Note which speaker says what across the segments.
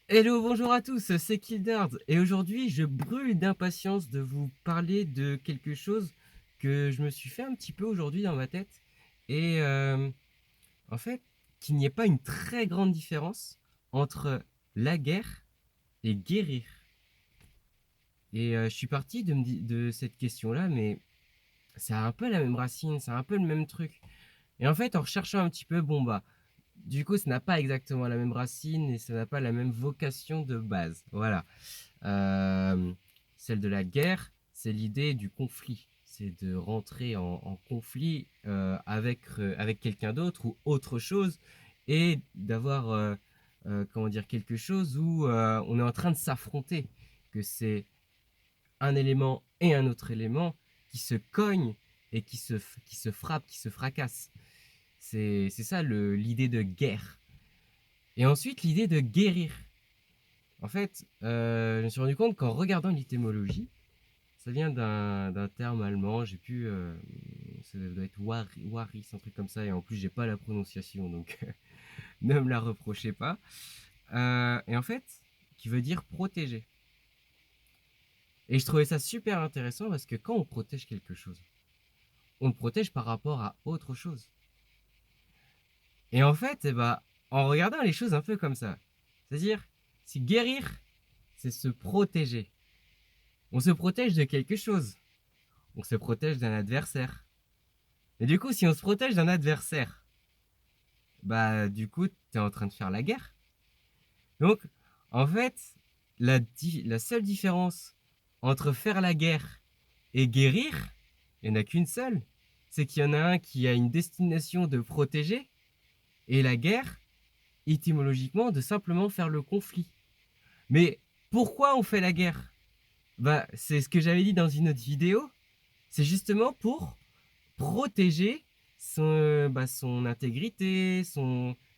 Speaker 1: Hello, bonjour à tous, c'est Kildard et aujourd'hui je brûle d'impatience de vous parler de quelque chose que je me suis fait un petit peu aujourd'hui dans ma tête et en fait qu'il n'y ait pas une très grande différence entre la guerre et guérir. Et je suis parti de cette question-là, mais c'est un peu la même racine, c'est un peu le même truc. Et en fait, en recherchant un petit peu, bon bah, du coup, ça n'a pas exactement la même racine et ça n'a pas la même vocation de base. Voilà. Euh, Celle de la guerre, c'est l'idée du conflit. C'est de rentrer en conflit avec quelqu'un d'autre ou autre chose et d'avoir comment dire, quelque chose où on est en train de s'affronter. Que c'est un élément et un autre élément qui se cognent et qui se frappent, qui se fracassent. C'est ça l'idée de guerre. Et ensuite, l'idée de guérir. En fait, je me suis rendu compte qu'en regardant l'étymologie, ça vient d'un terme allemand, j'ai pu. Ça doit être Waris, un truc comme ça, et en plus, j'ai pas la prononciation, donc ne me la reprochez pas. Et en fait, qui veut dire protéger. Et je trouvais ça super intéressant parce que quand on protège quelque chose, on le protège par rapport à autre chose. Et en fait, eh ben, en regardant les choses un peu comme ça, c'est-à-dire, si guérir, c'est se protéger. On se protège de quelque chose. On se protège d'un adversaire. Et du coup, si on se protège d'un adversaire, bah du coup, t'es en train de faire la guerre. Donc, en fait, la seule différence entre faire la guerre et guérir, il n'y en a qu'une seule. C'est qu'il y en a un qui a une destination de protéger, et la guerre, étymologiquement, de simplement faire le conflit. Mais pourquoi on fait la guerre? Bah, c'est ce que j'avais dit dans une autre vidéo. C'est justement pour protéger son intégrité,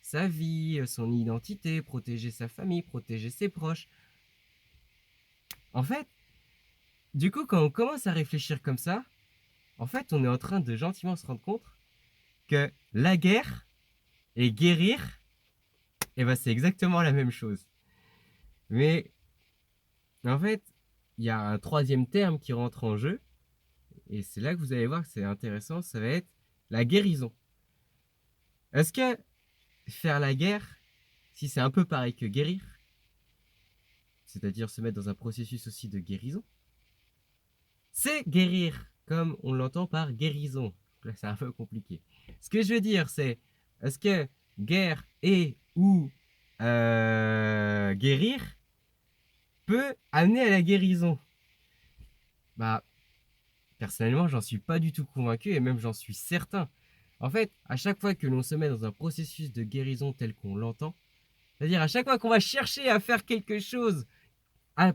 Speaker 1: sa vie, son identité, protéger sa famille, protéger ses proches. En fait, du coup, quand on commence à réfléchir comme ça, en fait, on est en train de gentiment se rendre compte que la guerre et guérir, eh ben, c'est exactement la même chose. Mais en fait, il y a un troisième terme qui rentre en jeu, et c'est là que vous allez voir que c'est intéressant, ça va être la guérison. Est-ce que faire la guerre, si c'est un peu pareil que guérir, c'est-à-dire se mettre dans un processus aussi de guérison, c'est guérir, comme on l'entend par guérison. Là, c'est un peu compliqué. Ce que je veux dire, c'est, est-ce que guerre et ou guérir peut amener à la guérison? Bah, personnellement, j'en suis pas du tout convaincu et même j'en suis certain. En fait, à chaque fois que l'on se met dans un processus de guérison tel qu'on l'entend, c'est-à-dire à chaque fois qu'on va chercher à faire quelque chose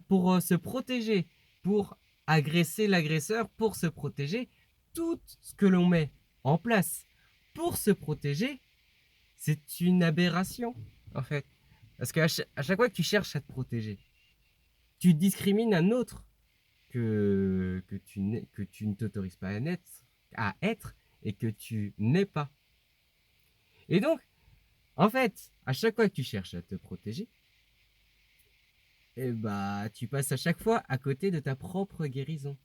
Speaker 1: pour se protéger, pour agresser l'agresseur, pour se protéger, tout ce que l'on met en place pour se protéger, c'est une aberration, en fait. Parce qu'à chaque fois que tu cherches à te protéger, tu discrimines un autre que tu ne t'autorises pas à être et que tu n'es pas. Et donc, en fait, à chaque fois que tu cherches à te protéger, eh bah, tu passes à chaque fois à côté de ta propre guérison.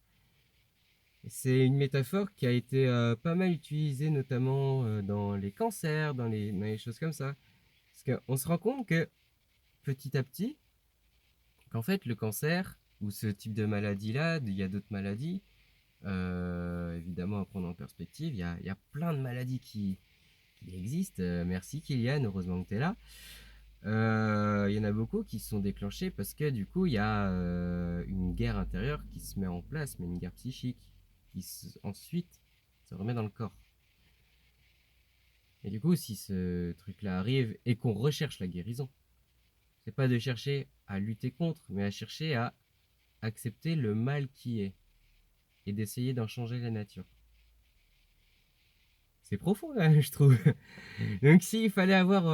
Speaker 1: C'est une métaphore qui a été pas mal utilisée, notamment dans les cancers, dans les choses comme ça. Parce qu'on se rend compte que petit à petit, qu'en fait, le cancer ou ce type de maladie-là, il y a d'autres maladies, évidemment à prendre en perspective, il y a plein de maladies qui existent. Merci Kylian, heureusement que tu es là. Il y en a beaucoup qui se sont déclenchés parce que du coup, il y a une guerre intérieure qui se met en place, mais une guerre psychique ensuite se remet dans le corps. Et du coup, si ce truc-là arrive et qu'on recherche la guérison, c'est pas de chercher à lutter contre, mais à chercher à accepter le mal qui est et d'essayer d'en changer la nature. C'est profond, là, je trouve. Donc, s'il fallait avoir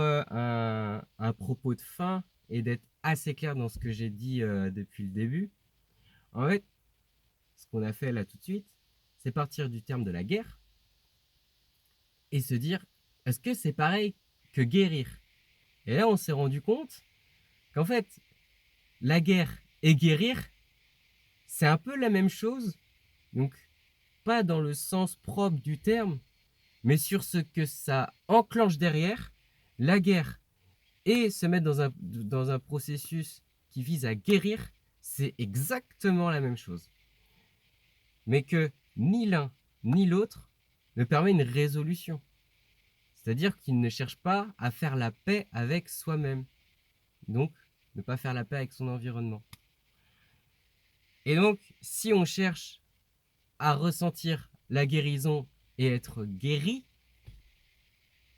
Speaker 1: un propos de fin et d'être assez clair dans ce que j'ai dit depuis le début, en fait, ce qu'on a fait là tout de suite, c'est partir du terme de la guerre et se dire, est-ce que c'est pareil que guérir? Et là, on s'est rendu compte qu'en fait, la guerre et guérir, c'est un peu la même chose, donc pas dans le sens propre du terme, mais sur ce que ça enclenche derrière. La guerre et se mettre dans un processus qui vise à guérir, c'est exactement la même chose. Mais que ni l'un ni l'autre ne permet une résolution. C'est-à-dire qu'il ne cherche pas à faire la paix avec soi-même. Donc, ne pas faire la paix avec son environnement. Et donc, si on cherche à ressentir la guérison et être guéri,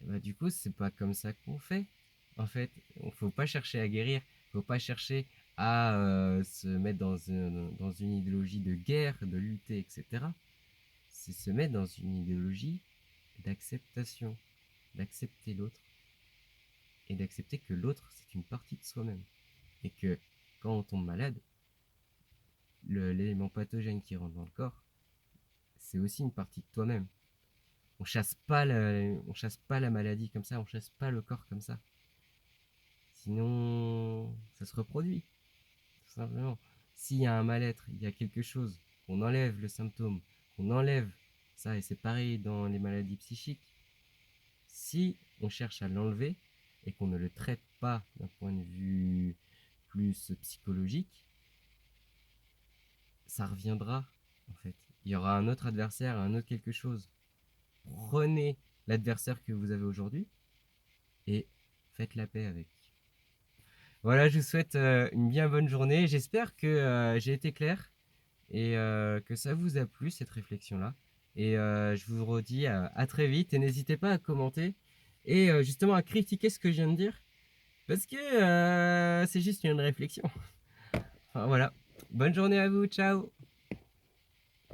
Speaker 1: bah, du coup, c'est pas comme ça qu'on fait. En fait, il ne faut pas chercher à guérir, il ne faut pas chercher à se mettre dans une idéologie de guerre, de lutter, etc. C'est se mettre dans une idéologie d'acceptation, d'accepter l'autre et d'accepter que l'autre, c'est une partie de soi-même. Et que quand on tombe malade, l'élément pathogène qui rentre dans le corps, c'est aussi une partie de toi-même. On chasse pas la maladie comme ça, on chasse pas le corps comme ça. Sinon, ça se reproduit, tout simplement. S'il y a un mal-être, il y a quelque chose, on enlève le symptôme, on enlève ça, et c'est pareil dans les maladies psychiques. Si on cherche à l'enlever et qu'on ne le traite pas d'un point de vue plus psychologique, ça reviendra en fait. Il y aura un autre adversaire, un autre quelque chose. Prenez l'adversaire que vous avez aujourd'hui et faites la paix avec. Voilà, je vous souhaite une bien bonne journée. J'espère que j'ai été clair et que ça vous a plu cette réflexion-là. Et je vous redis à très vite et n'hésitez pas à commenter et justement à critiquer ce que je viens de dire parce que c'est juste une réflexion. Enfin, voilà. Bonne journée à vous, ciao.